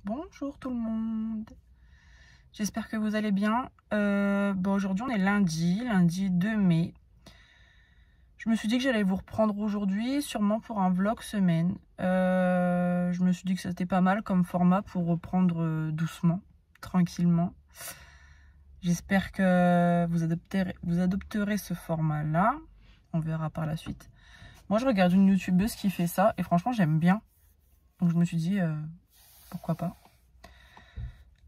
Bonjour tout le monde. J'espère que vous allez bien. Aujourd'hui on est lundi 2 mai. Je me suis dit que j'allais vous reprendre aujourd'hui, sûrement pour un vlog semaine. Je me suis dit que c'était pas mal comme format pour reprendre doucement, tranquillement. J'espère que vous adopterez ce format-là. On verra par la suite. Moi je regarde une youtubeuse qui fait ça et franchement j'aime bien. Donc je me suis dit pourquoi pas.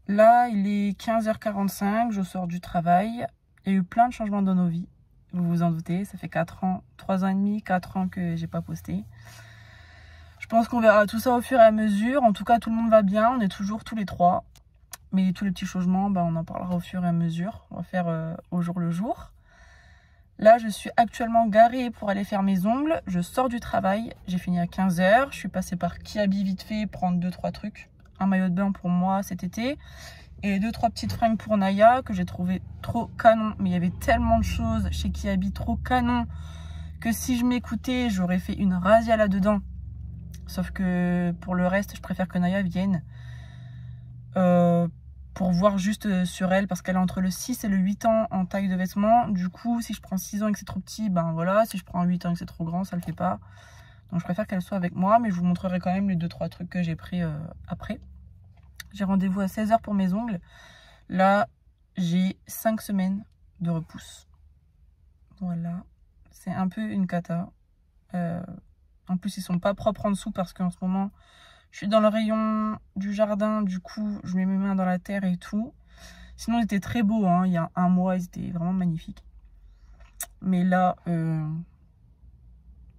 Là il est 15h45, je sors du travail. Il y a eu plein de changements dans nos vies. Vous vous en doutez, ça fait 4 ans, 3 ans et demi, 4 ans que j'ai pas posté. Je pense qu'on verra tout ça au fur et à mesure. En tout cas, tout le monde va bien. On est toujours tous les trois. Mais tous les petits changements, on en parlera au fur et à mesure. On va faire au jour le jour. Là, je suis actuellement garée pour aller faire mes ongles. Je sors du travail. J'ai fini à 15h. Je suis passée par Kiabi vite fait prendre 2-3 trucs. Un maillot de bain pour moi cet été. Et 2-3 petites fringues pour Naya que j'ai trouvé trop canon. Mais il y avait tellement de choses chez Kiabi trop canon que si je m'écoutais, j'aurais fait une razzia là-dedans. Sauf que pour le reste, je préfère que Naya vienne pour voir juste sur elle. Parce qu'elle est entre le 6 et le 8 ans en taille de vêtements. Du coup, si je prends 6 ans et que c'est trop petit, voilà. Si je prends 8 ans et que c'est trop grand, ça le fait pas. Donc je préfère qu'elle soit avec moi. Mais je vous montrerai quand même les 2-3 trucs que j'ai pris après. J'ai rendez-vous à 16h pour mes ongles. Là, j'ai 5 semaines de repousse. Voilà. C'est un peu une cata. En plus, ils sont pas propres en dessous parce qu'en ce moment, je suis dans le rayon du jardin. Du coup, je mets mes mains dans la terre et tout. Sinon, ils étaient très beaux. Il y a un mois, ils étaient vraiment magnifiques. Mais là, je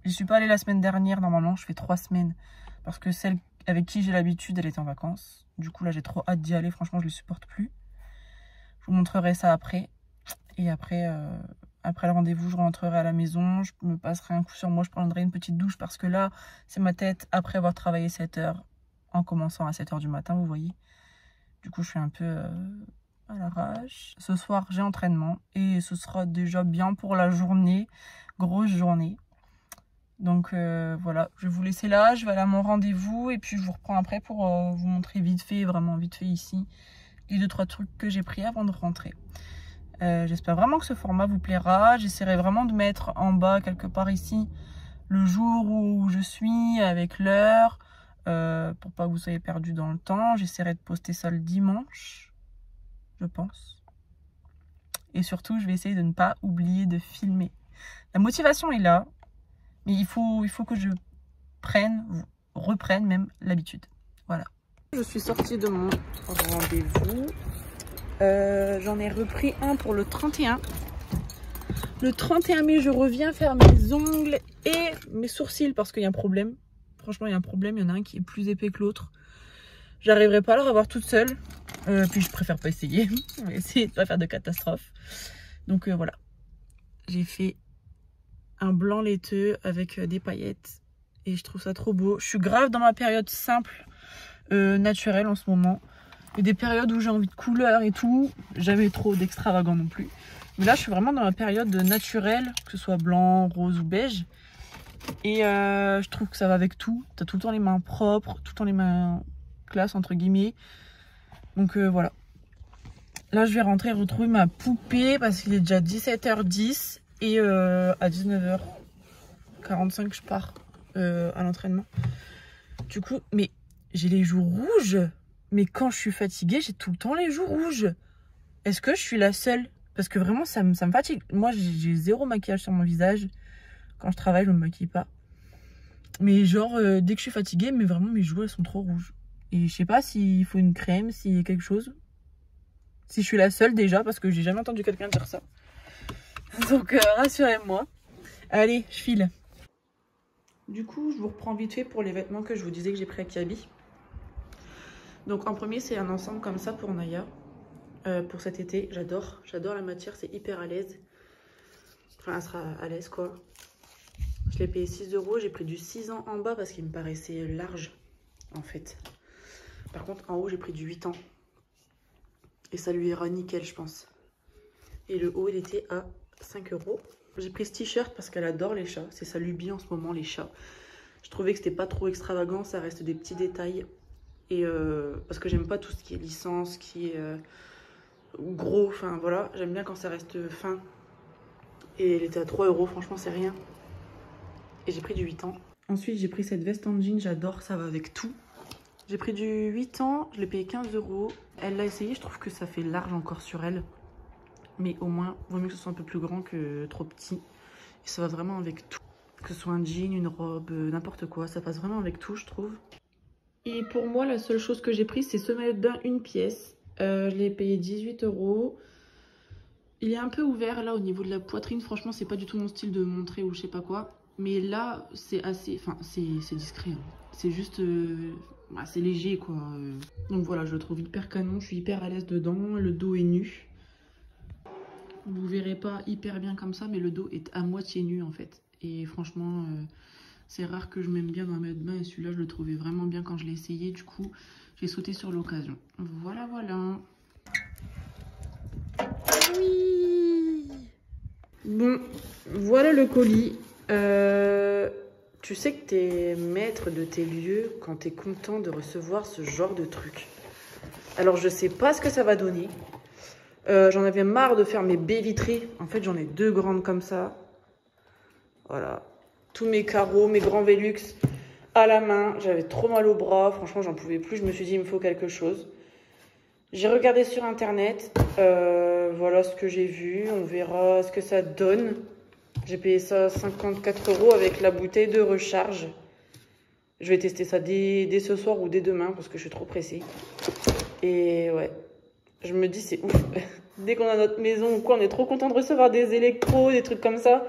suis pas allée la semaine dernière. Normalement, je fais 3 semaines. Parce que celle avec qui j'ai l'habitude, elle était en vacances. Du coup, là, j'ai trop hâte d'y aller. Franchement, je les supporte plus. Je vous montrerai ça après. Et après le rendez-vous, je rentrerai à la maison. Je me passerai un coup sur moi. Je prendrai une petite douche parce que là, c'est ma tête après avoir travaillé 7 heures. En commençant à 7 heures du matin, vous voyez. Du coup, je suis un peu à l'arrache. Ce soir, j'ai entraînement. Et ce sera déjà bien pour la journée. Grosse journée. Donc voilà, je vais vous laisser là, je vais aller à mon rendez-vous et puis je vous reprends après pour vous montrer vite fait, vraiment vite fait ici, les 2-3 trucs que j'ai pris avant de rentrer. J'espère vraiment que ce format vous plaira. J'essaierai vraiment de mettre en bas quelque part ici le jour où je suis avec l'heure pour pas que vous soyez perdu dans le temps. J'essaierai de poster ça le dimanche, je pense. Et surtout, je vais essayer de ne pas oublier de filmer. La motivation est là. Mais il faut que je reprenne même l'habitude. Voilà. Je suis sortie de mon rendez-vous. J'en ai repris un pour le 31. Le 31 mai, je reviens faire mes ongles et mes sourcils parce qu'il y a un problème. Franchement, il y a un problème. Il y en a un qui est plus épais que l'autre. J'arriverai pas à le revoir toute seule. Puis je préfère pas essayer. On va essayer de pas faire de catastrophe. Donc voilà. J'ai fait un blanc laiteux avec des paillettes et je trouve ça trop beau. Je suis grave dans ma période simple, naturelle en ce moment. Il y a des périodes où j'ai envie de couleurs et tout, jamais trop d'extravagant non plus. Mais là je suis vraiment dans ma période naturelle, que ce soit blanc, rose ou beige. Et je trouve que ça va avec tout. T'as tout le temps les mains propres, tout le temps les mains classe entre guillemets. Donc voilà. Là je vais rentrer retrouver ma poupée parce qu'il est déjà 17h10. Et à 19h45, je pars à l'entraînement. Du coup, mais j'ai les joues rouges. Mais quand je suis fatiguée, j'ai tout le temps les joues rouges. Est-ce que je suis la seule? Parce que vraiment, ça me fatigue. Moi, j'ai zéro maquillage sur mon visage. Quand je travaille, je ne me maquille pas. Mais genre, dès que je suis fatiguée, mais vraiment, mes joues, elles sont trop rouges. Et je sais pas s'il faut une crème, s'il y a quelque chose. Si je suis la seule déjà, parce que j'ai jamais entendu quelqu'un dire ça. Donc rassurez-moi. Allez, je file. Du coup, je vous reprends vite fait pour les vêtements que je vous disais que j'ai pris à Kiabi. Donc en premier, c'est un ensemble comme ça pour Naya. Pour cet été, j'adore la matière, c'est hyper à l'aise. Enfin, elle sera à l'aise quoi. Je l'ai payé 6 €, j'ai pris du 6 ans en bas parce qu'il me paraissait large en fait. Par contre, en haut, j'ai pris du 8 ans. Et ça lui ira nickel, je pense. Et le haut, il était à 5 €. J'ai pris ce t-shirt parce qu'elle adore les chats. C'est sa lubie en ce moment, les chats. Je trouvais que c'était pas trop extravagant. Ça reste des petits détails. Et parce que j'aime pas tout ce qui est licence, qui est gros, enfin voilà, j'aime bien quand ça reste fin. Et elle était à 3 €, franchement c'est rien. Et j'ai pris du 8 ans. Ensuite j'ai pris cette veste en jean, j'adore, ça va avec tout. J'ai pris du 8 ans, je l'ai payé 15 €. Elle l'a essayé, je trouve que ça fait large encore sur elle. Mais au moins, vaut mieux que ce soit un peu plus grand que trop petit. Et ça va vraiment avec tout. Que ce soit un jean, une robe, n'importe quoi, ça passe vraiment avec tout je trouve. Et pour moi, la seule chose que j'ai prise, c'est ce maillot de bain, une pièce. Je l'ai payé 18 €. Il est un peu ouvert là au niveau de la poitrine. Franchement, c'est pas du tout mon style de montrer ou je sais pas quoi. Mais là, c'est assez... Enfin, c'est discret. Hein. C'est juste... c'est léger quoi. Donc voilà, je le trouve hyper canon. Je suis hyper à l'aise dedans. Le dos est nu. Vous verrez pas hyper bien comme ça, mais le dos est à moitié nu en fait. Et franchement... c'est rare que je m'aime bien dans un maillot de bain et celui-là, je le trouvais vraiment bien quand je l'ai essayé. Du coup, j'ai sauté sur l'occasion. Voilà, voilà. Oui. Bon, voilà le colis. Tu sais que t'es maître de tes lieux quand t'es content de recevoir ce genre de truc. Alors, je sais pas ce que ça va donner. J'en avais marre de faire mes baies vitrées. En fait, j'en ai 2 grandes comme ça. Voilà. Tous mes carreaux, mes grands Velux à la main. J'avais trop mal au bras. Franchement, j'en pouvais plus. Je me suis dit, il me faut quelque chose. J'ai regardé sur Internet. Voilà ce que j'ai vu. On verra ce que ça donne. J'ai payé ça 54 € avec la bouteille de recharge. Je vais tester ça dès ce soir ou dès demain parce que je suis trop pressée. Et ouais, je me dis, c'est ouf. Dès qu'on a notre maison ou quoi, on est trop content de recevoir des électros, des trucs comme ça.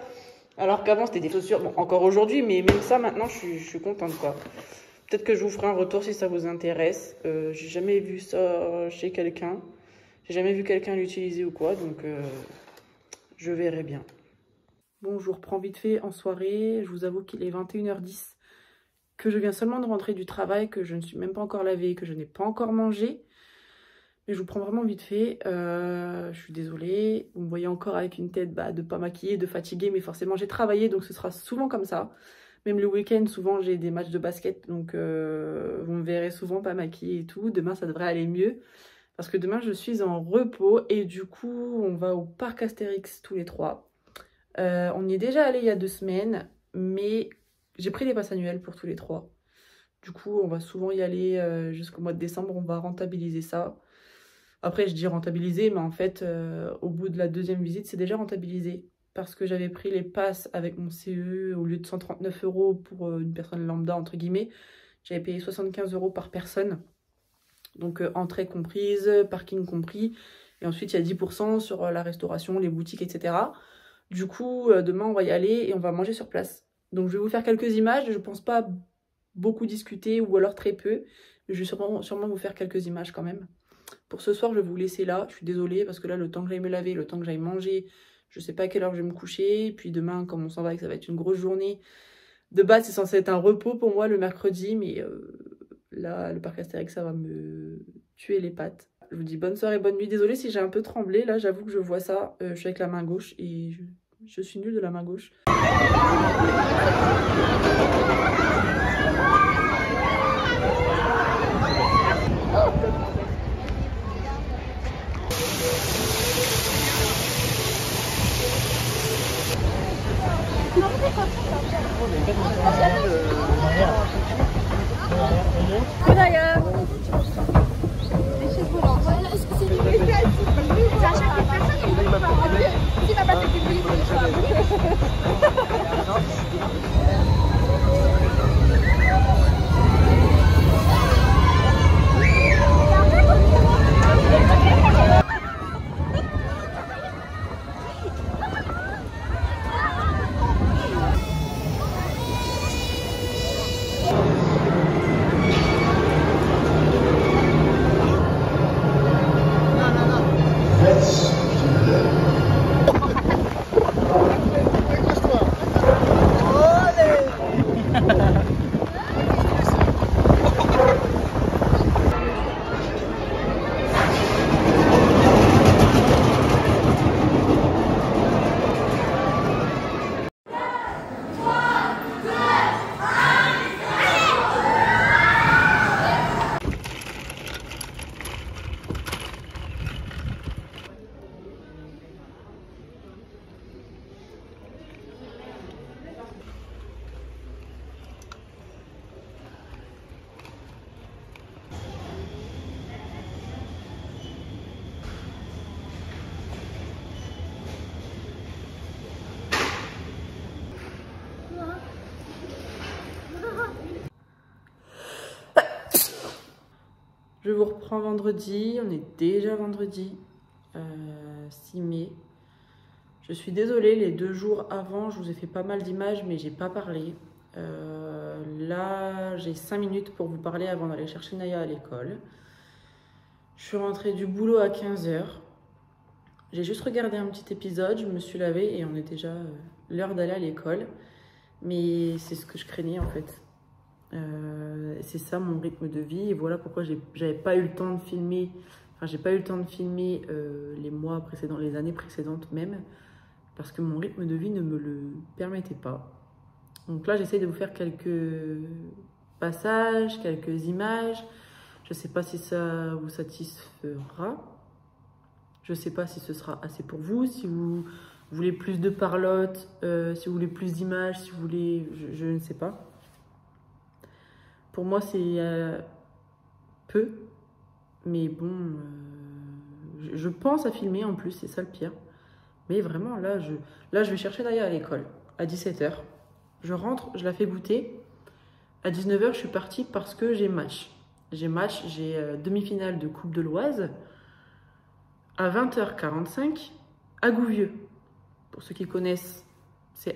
Alors qu'avant, c'était des chaussures. Bon, encore aujourd'hui, mais même ça, maintenant, je suis contente, quoi. Peut-être que je vous ferai un retour si ça vous intéresse. J'ai jamais vu ça chez quelqu'un. J'ai jamais vu quelqu'un l'utiliser ou quoi, donc je verrai bien. Bon, je vous reprends vite fait en soirée. Je vous avoue qu'il est 21h10, que je viens seulement de rentrer du travail, que je ne suis même pas encore lavée, que je n'ai pas encore mangé. Mais je vous prends vraiment vite fait, je suis désolée, vous me voyez encore avec une tête de pas maquillée, de fatiguée, mais forcément j'ai travaillé donc ce sera souvent comme ça. Même le week-end, souvent j'ai des matchs de basket, donc vous me verrez souvent pas maquillée et tout. Demain ça devrait aller mieux, parce que demain je suis en repos et du coup on va au parc Astérix tous les 3. On y est déjà allé il y a 2 semaines, mais j'ai pris les passes annuelles pour tous les 3. Du coup on va souvent y aller jusqu'au mois de décembre, on va rentabiliser ça. Après, je dis rentabiliser, mais en fait, au bout de la 2e visite, c'est déjà rentabilisé. Parce que j'avais pris les passes avec mon CE, au lieu de 139 € pour une personne lambda, entre guillemets, j'avais payé 75 € par personne. Donc, entrée comprise, parking compris. Et ensuite, il y a 10% sur la restauration, les boutiques, etc. Du coup, demain, on va y aller et on va manger sur place. Donc, je vais vous faire quelques images. Je ne pense pas beaucoup discuter ou alors très peu. Mais je vais sûrement vous faire quelques images quand même. Pour ce soir, je vais vous laisser là. Je suis désolée parce que là, le temps que j'aille me laver, le temps que j'aille manger, je sais pas à quelle heure je vais me coucher. Et puis demain, comme on s'en va, que ça va être une grosse journée. De base, c'est censé être un repos pour moi le mercredi. Mais là, le parc Astérix, ça va me tuer les pattes. Je vous dis bonne soirée, bonne nuit. Désolée si j'ai un peu tremblé. Là, j'avoue que je vois ça. Je suis avec la main gauche et je suis nulle de la main gauche. Je vous reprends vendredi, on est déjà vendredi 6 mai. Je suis désolée, les 2 jours avant, je vous ai fait pas mal d'images, mais j'ai pas parlé. Là, j'ai 5 minutes pour vous parler avant d'aller chercher Naya à l'école. Je suis rentrée du boulot à 15 h. J'ai juste regardé un petit épisode, je me suis lavée et on est déjà l'heure d'aller à l'école. Mais c'est ce que je craignais en fait. C'est ça mon rythme de vie et voilà pourquoi j'avais pas eu le temps de filmer. Enfin, j'ai pas eu le temps de filmer les mois précédents, les années précédentes même, parce que mon rythme de vie ne me le permettait pas. Donc là, j'essaie de vous faire quelques passages, quelques images. Je sais pas si ça vous satisfera. Je sais pas si ce sera assez pour vous, si vous voulez plus de parlotte, si vous voulez plus d'images, si vous voulez... Je ne sais pas. Pour moi, c'est peu. Mais bon, je pense à filmer en plus, c'est ça le pire. Mais vraiment, là, je vais chercher Naya à l'école, à 17 h. Je rentre, je la fais goûter. À 19 h, je suis partie parce que j'ai match. J'ai demi-finale de Coupe de l'Oise. À 20 h 45, à Gouvieux. Pour ceux qui connaissent, c'est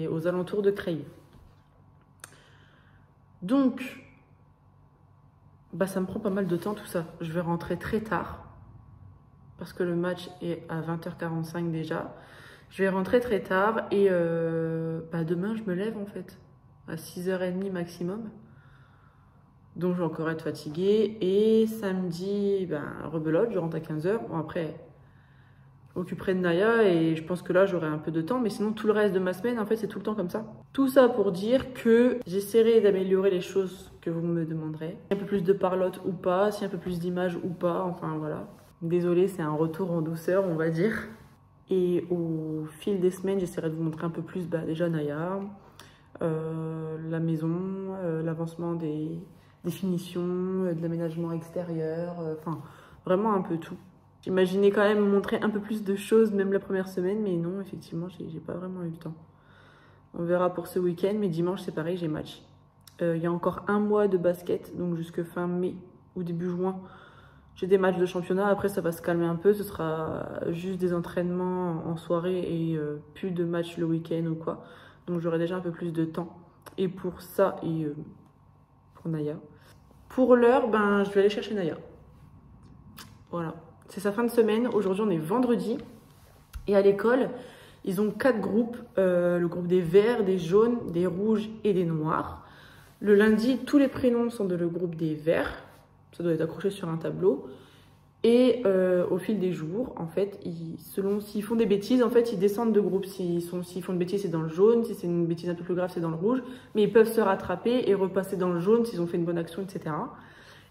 aux alentours de Creil. Donc, ça me prend pas mal de temps tout ça. Je vais rentrer très tard, parce que le match est à 20 h 45 déjà. Je vais rentrer très tard et demain je me lève en fait, à 6 h 30 maximum. Donc je vais encore être fatiguée. Et samedi, rebelote, je rentre à 15 h. Bon après, je m'occuperai de Naya et je pense que là j'aurai un peu de temps. Mais sinon tout le reste de ma semaine, en fait, c'est tout le temps comme ça. Tout ça pour dire que j'essaierai d'améliorer les choses que vous me demanderez. Un peu plus de parlotte ou pas, si un peu plus d'images ou pas, enfin voilà. Désolée, c'est un retour en douceur, on va dire. Et au fil des semaines, j'essaierai de vous montrer un peu plus déjà Naya, la maison, l'avancement des finitions, de l'aménagement extérieur, enfin vraiment un peu tout. J'imaginais quand même montrer un peu plus de choses, même la première semaine, mais non, effectivement, j'ai pas vraiment eu le temps. On verra pour ce week-end, mais dimanche, c'est pareil, j'ai match. Il y a encore 1 mois de basket, donc jusque fin mai ou début juin, j'ai des matchs de championnat. Après, ça va se calmer un peu, ce sera juste des entraînements en soirée et plus de matchs le week-end ou quoi. Donc j'aurai déjà un peu plus de temps. Et pour ça, et pour Naya. Pour l'heure, je vais aller chercher Naya. Voilà. C'est sa fin de semaine. Aujourd'hui, on est vendredi. Et à l'école, ils ont 4 groupes. Le groupe des verts, des jaunes, des rouges et des noirs. Le lundi, tous les prénoms sont de le groupe des verts. Ça doit être accroché sur un tableau. Et au fil des jours, en fait, selon s'ils font des bêtises, en fait, ils descendent de groupe. S'ils font une bêtise, c'est dans le jaune. Si c'est une bêtise un peu plus grave, c'est dans le rouge. Mais ils peuvent se rattraper et repasser dans le jaune s'ils ont fait une bonne action, etc.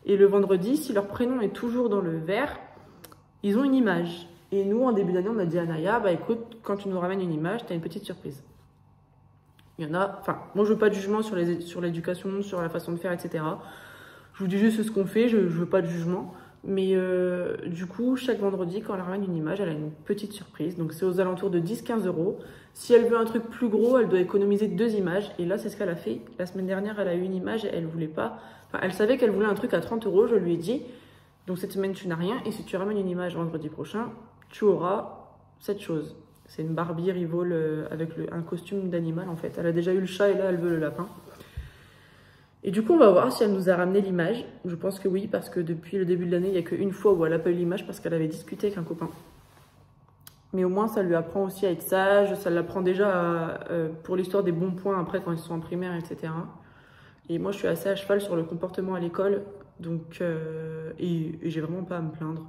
Et le vendredi, si leur prénom est toujours dans le vert, ils ont une image. Et nous, en début d'année, on a dit à Naya, écoute, quand tu nous ramènes une image, tu as une petite surprise. Il y en a, moi je veux pas de jugement sur l'éducation, sur la façon de faire, etc. Je vous dis juste ce qu'on fait, je veux pas de jugement. Mais du coup, chaque vendredi, quand elle ramène une image, elle a une petite surprise. Donc c'est aux alentours de 10-15 €. Si elle veut un truc plus gros, elle doit économiser 2 images. Et là, c'est ce qu'elle a fait. La semaine dernière, elle a eu une image, elle voulait pas. Elle savait qu'elle voulait un truc à 30 €, je lui ai dit. Donc cette semaine, tu n'as rien. Et si tu ramènes une image vendredi prochain, tu auras cette chose. C'est une Barbie Rivol avec un costume d'animal en fait. Elle a déjà eu le chat et là, elle veut le lapin. Et du coup, on va voir si elle nous a ramené l'image. Je pense que oui, parce que depuis le début de l'année, il n'y a qu'une fois où elle n'a pas eu l'image parce qu'elle avait discuté avec un copain. Mais au moins, ça lui apprend aussi à être sage. Ça l'apprend déjà pour l'histoire des bons points après quand ils sont en primaire, etc. Et moi, je suis assez à cheval sur le comportement à l'école. Donc, et j'ai vraiment pas à me plaindre.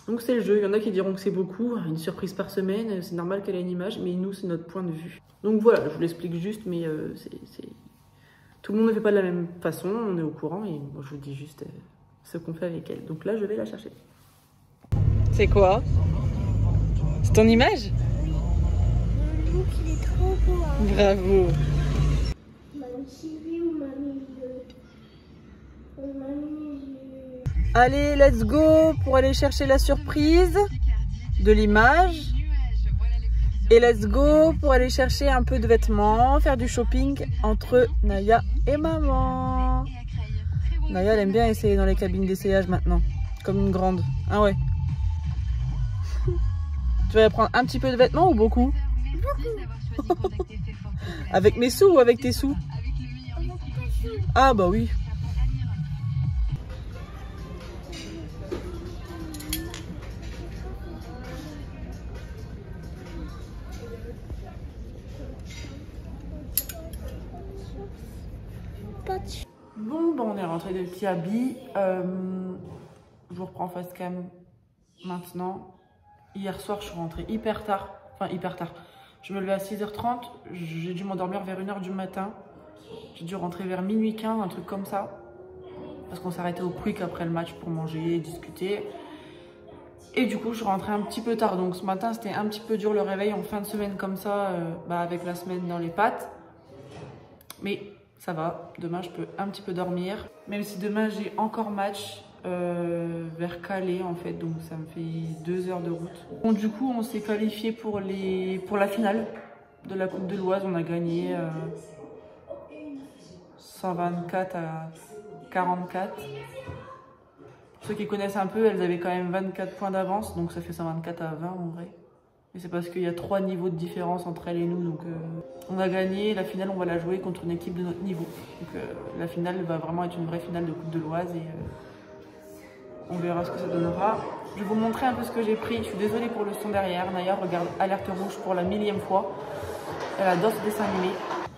Donc c'est le jeu, il y en a qui diront que c'est beaucoup, une surprise par semaine, c'est normal qu'elle ait une image, mais nous c'est notre point de vue. Donc voilà, je vous l'explique juste, mais tout le monde ne fait pas de la même façon, on est au courant, et moi je vous dis juste ce qu'on fait avec elle. Donc là je vais la chercher. C'est quoi? C'est ton image? Le look il est trop beau. Hein. Bravo. Allez, let's go pour aller chercher la surprise de l'image. Et let's go pour aller chercher un peu de vêtements, faire du shopping entre Naya et maman. Naya, elle aime bien essayer dans les cabines d'essayage maintenant. Comme une grande. Ah ouais. Tu vas prendre un petit peu de vêtements ou beaucoup? Beaucoup. Avec mes sous ou avec tes sous? Ah bah oui. Bon, on est rentré de petits habits. Je vous reprends face cam maintenant. Hier soir, je suis rentrée hyper tard. Enfin, hyper tard. Je me levais à 6h30. J'ai dû m'endormir vers 1h du matin. J'ai dû rentrer vers minuit 15, un truc comme ça. Parce qu'on s'arrêtait au Quick après le match pour manger, discuter. Et du coup, je suis rentrée un petit peu tard. Donc ce matin, c'était un petit peu dur le réveil en fin de semaine comme ça, avec la semaine dans les pattes. Mais ça va. Demain, je peux un petit peu dormir. Même si demain, j'ai encore match vers Calais en fait. Donc ça me fait 2 heures de route. Bon, du coup, on s'est qualifié pour la finale de la Coupe de l'Oise. On a gagné 124 à 44. Ceux qui connaissent un peu, elles avaient quand même 24 points d'avance, donc ça fait 124 à 20 en vrai. Et c'est parce qu'il y a 3 niveaux de différence entre elles et nous, donc on a gagné. La finale, on va la jouer contre une équipe de notre niveau. Donc la finale va vraiment être une vraie finale de Coupe de l'Oise et on verra ce que ça donnera. Je vais vous montrer un peu ce que j'ai pris. Je suis désolée pour le son derrière. Naya regarde Alerte Rouge pour la 1000e fois. Elle adore ce dessin animé.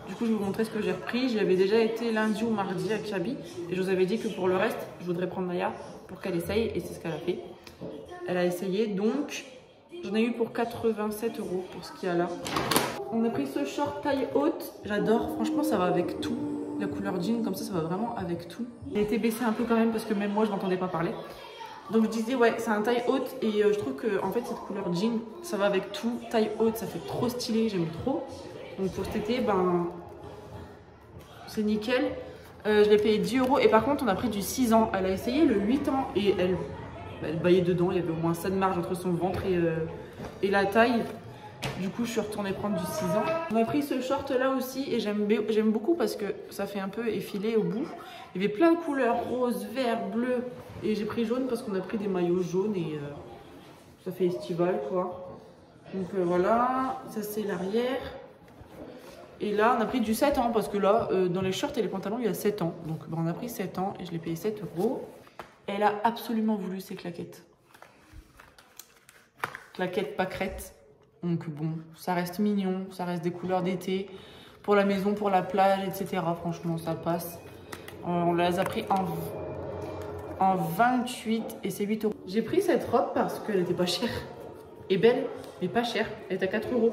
Du coup, je vais vous montrer ce que j'ai repris. J'y avais déjà été lundi ou mardi avec Chabi. Et je vous avais dit que pour le reste, je voudrais prendre Naya pour qu'elle essaye. Et c'est ce qu'elle a fait. Elle a essayé. Donc, j'en ai eu pour 87 € pour ce qu'il y a là. On a pris ce short taille haute. J'adore. Franchement, ça va avec tout. La couleur jean, comme ça va vraiment avec tout. Il a été baissé un peu quand même parce que même moi, je n'entendais pas parler. Donc, je disais, ouais, c'est un taille haute. Et je trouve que, en fait, cette couleur jean, ça va avec tout. Taille haute, ça fait trop stylé. J'aime trop. Donc, pour cet été, ben... c'est nickel. Je l'ai payé 10 € et par contre on a pris du 6 ans. Elle a essayé le 8 ans et elle baillait dedans. Il y avait au moins ça de marge entre son ventre et la taille. Du coup je suis retournée prendre du 6 ans. On a pris ce short là aussi et j'aime beaucoup parce que ça fait un peu effilé au bout. Il y avait plein de couleurs, rose, vert, bleu. Et j'ai pris jaune parce qu'on a pris des maillots jaunes et ça fait estival quoi. Donc voilà, ça c'est l'arrière. Et là, on a pris du 7 ans parce que là, dans les shorts et les pantalons, il y a 7 ans. Donc, on a pris 7 ans et je l'ai payé 7 €. Elle a absolument voulu ces claquettes. Claquettes pâquerettes. Donc, bon, ça reste mignon. Ça reste des couleurs d'été. Pour la maison, pour la plage, etc. Franchement, ça passe. On les a pris en 28 et c'est 8 €. J'ai pris cette robe parce qu'elle n'était pas chère. Et belle, mais pas chère. Elle est à 4 €.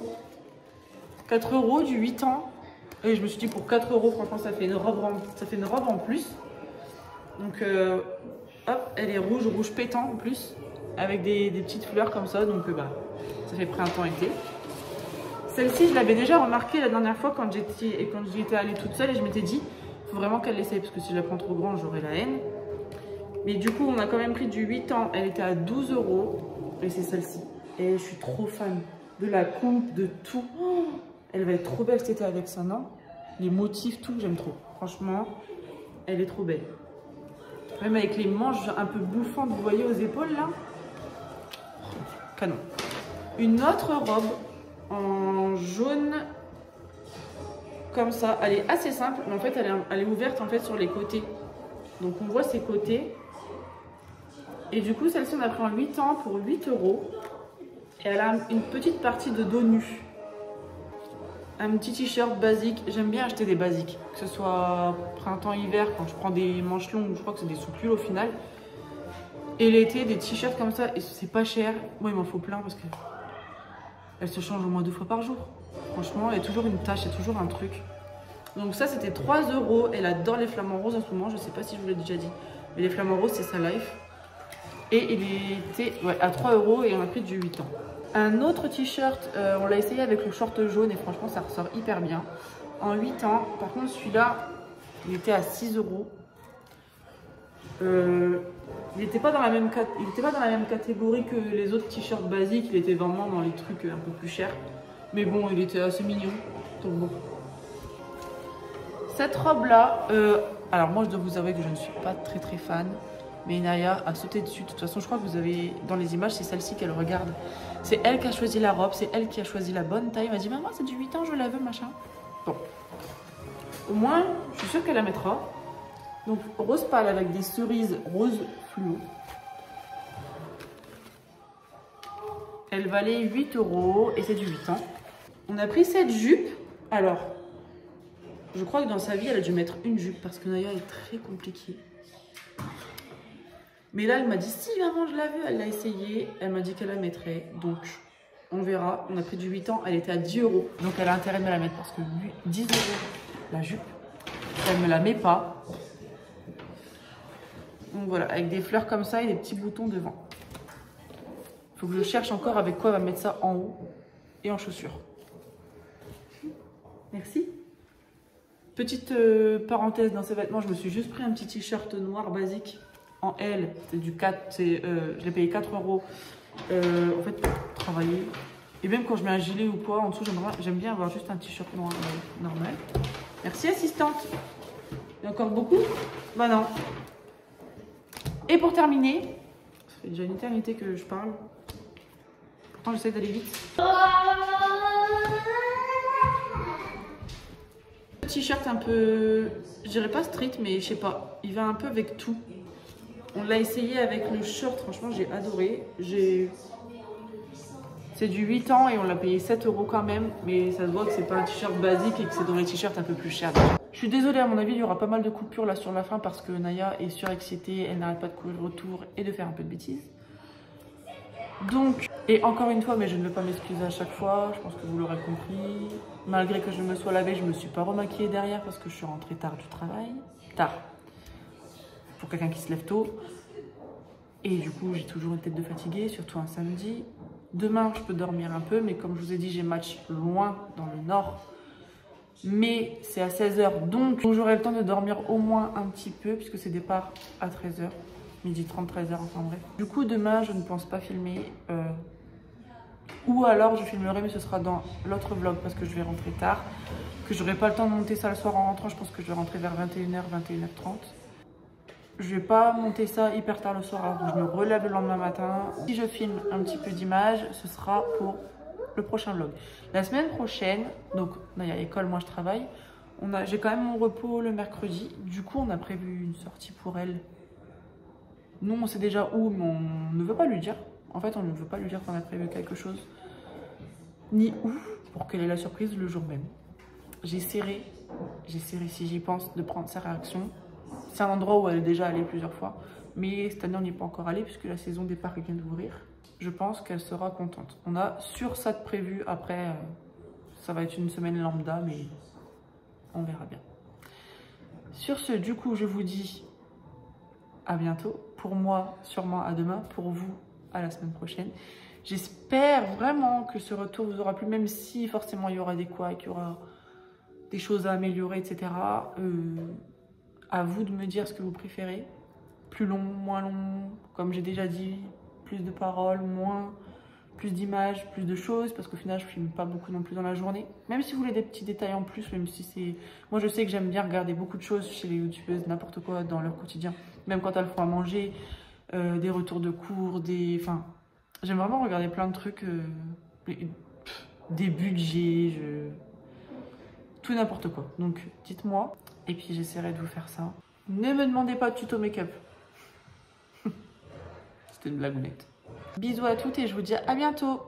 4 € du 8 ans. Et je me suis dit pour 4 €, franchement, ça fait une robe en plus. Donc, hop, elle est rouge pétant en plus. Avec des petites fleurs comme ça. Donc, ça fait printemps-été. Celle-ci, je l'avais déjà remarquée la dernière fois quand j'y étais allée toute seule. Et je m'étais dit, il faut vraiment qu'elle l'essaye. Parce que si je la prends trop grande, j'aurai la haine. Mais du coup, on a quand même pris du 8 ans. Elle était à 12 €. Et c'est celle-ci. Et je suis trop fan de la coupe, de tout. Oh, elle va être trop belle cet été avec ça, non? Les motifs, tout, j'aime trop. Franchement, elle est trop belle. Même avec les manches un peu bouffantes, vous voyez, aux épaules, là. Canon. Une autre robe en jaune, comme ça. Elle est assez simple, mais en fait, elle est ouverte en fait sur les côtés. Donc, on voit ses côtés. Et du coup, celle-ci, on a pris en 8 ans pour 8 €. Et elle a une petite partie de dos nu. Un petit t-shirt basique. J'aime bien acheter des basiques. Que ce soit printemps-hiver, quand je prends des manches longues, je crois que c'est des sous-pulls au final. Et l'été, des t-shirts comme ça. Et c'est pas cher. Moi, il m'en faut plein parce que elle se change au moins 2 fois par jour. Franchement, il y a toujours une tache, il y a toujours un truc. Donc ça, c'était 3 €. Elle adore les flamants roses en ce moment. Je sais pas si je vous l'ai déjà dit. Mais les flamants roses, c'est sa life. Et il était à 3 € et on a pris du 8 ans. Un autre t-shirt, on l'a essayé avec le short jaune et franchement ça ressort hyper bien. En 8 ans, par contre celui-là, il était à 6 €. Il n'était pas dans la même catégorie que les autres t-shirts basiques, il était vraiment dans les trucs un peu plus chers. Mais bon, il était assez mignon, donc bon. Cette robe-là, Alors moi je dois vous avouer que je ne suis pas très fan. Mais Naya a sauté dessus. De toute façon, je crois que vous avez dans les images, c'est celle-ci qu'elle regarde. C'est elle qui a choisi la robe, c'est elle qui a choisi la bonne taille. Elle m'a dit, maman, c'est du 8 ans, je la veux, machin. Bon. Au moins, je suis sûre qu'elle la mettra. Donc, rose pâle avec des cerises rose fluo. Elle valait 8 € et c'est du 8 ans. On a pris cette jupe. Alors, je crois que dans sa vie, elle a dû mettre une jupe parce que Naya est très compliquée. Mais là, elle m'a dit, si maman, je la veux, elle l'a essayé. Elle m'a dit qu'elle la mettrait. Donc, on verra. On a pris du 8 ans, elle était à 10 €. Donc, elle a intérêt de me la mettre parce que 10 € la jupe, elle ne me la met pas. Donc voilà, avec des fleurs comme ça et des petits boutons devant. Il faut que je cherche encore avec quoi elle va mettre ça en haut et en chaussures. Merci. Petite parenthèse dans ces vêtements, je me suis juste pris un petit t-shirt noir basique. En L, c'est du 4, je l'ai payé 4 €. En fait, pour travailler. Et même quand je mets un gilet ou quoi, en dessous, j'aime bien avoir juste un t-shirt noir normal. Merci, assistante. Il y a encore beaucoup? Bah non. Et pour terminer, ça fait déjà une éternité que je parle. Pourtant, j'essaie d'aller vite. Le t-shirt un peu, je dirais pas street, mais je sais pas. Il va un peu avec tout. On l'a essayé avec le short, franchement j'ai adoré. C'est du 8 ans et on l'a payé 7 € quand même. Mais ça se voit que c'est pas un t-shirt basique et que c'est dans les t-shirts un peu plus chers. Je suis désolée, à mon avis il y aura pas mal de coupures là sur la fin parce que Naya est surexcitée, elle n'arrête pas de courir autour et de faire un peu de bêtises. Donc, et encore une fois, mais je ne veux pas m'excuser à chaque fois, je pense que vous l'aurez compris. Malgré que je me sois lavée, je me suis pas remaquillée derrière parce que je suis rentrée tard du travail. Tard. Pour quelqu'un qui se lève tôt. Et du coup, j'ai toujours une tête de fatiguée, surtout un samedi. Demain, je peux dormir un peu, mais comme je vous ai dit, j'ai match loin dans le nord. Mais c'est à 16 h, donc j'aurai le temps de dormir au moins un petit peu, puisque c'est départ à 13 h. Midi 30, 13 h, enfin bref. Du coup, demain, je ne pense pas filmer. Ou alors, je filmerai, mais ce sera dans l'autre vlog, parce que je vais rentrer tard. Que j'aurai pas le temps de monter ça le soir en rentrant. Je pense que je vais rentrer vers 21 h, 21 h 30. Je vais pas monter ça hyper tard le soir, alors je me relève le lendemain matin. Si je filme un petit peu d'images, ce sera pour le prochain vlog. La semaine prochaine, donc il y a école, moi je travaille. J'ai quand même mon repos le mercredi. Du coup, on a prévu une sortie pour elle. Nous, on sait déjà où, mais on ne veut pas lui dire. En fait, on ne veut pas lui dire qu'on a prévu quelque chose, ni où, pour qu'elle ait la surprise le jour même. J'essaierai, si j'y pense, de prendre sa réaction. C'est un endroit où elle est déjà allée plusieurs fois. Mais cette année, on n'y est pas encore allé puisque la saison des parcs vient d'ouvrir. Je pense qu'elle sera contente. On a sur ça de prévu. Après, ça va être une semaine lambda, mais on verra bien. Sur ce, du coup, je vous dis à bientôt. Pour moi, sûrement à demain. Pour vous, à la semaine prochaine. J'espère vraiment que ce retour vous aura plu, même si forcément il y aura des couacs, il y aura des choses à améliorer, etc. À vous de me dire ce que vous préférez. Plus long, moins long, comme j'ai déjà dit, plus de paroles, moins, plus d'images, plus de choses, parce qu'au final je filme pas beaucoup non plus dans la journée. Même si vous voulez des petits détails en plus, même si c'est... Moi je sais que j'aime bien regarder beaucoup de choses chez les youtubeuses, n'importe quoi dans leur quotidien. Même quand elles font à manger, des retours de cours, des... Enfin, j'aime vraiment regarder plein de trucs, des budgets, tout n'importe quoi. Donc dites-moi. Et puis j'essaierai de vous faire ça. Ne me demandez pas de tuto make-up. C'était une blagounette. Bisous à toutes et je vous dis à bientôt.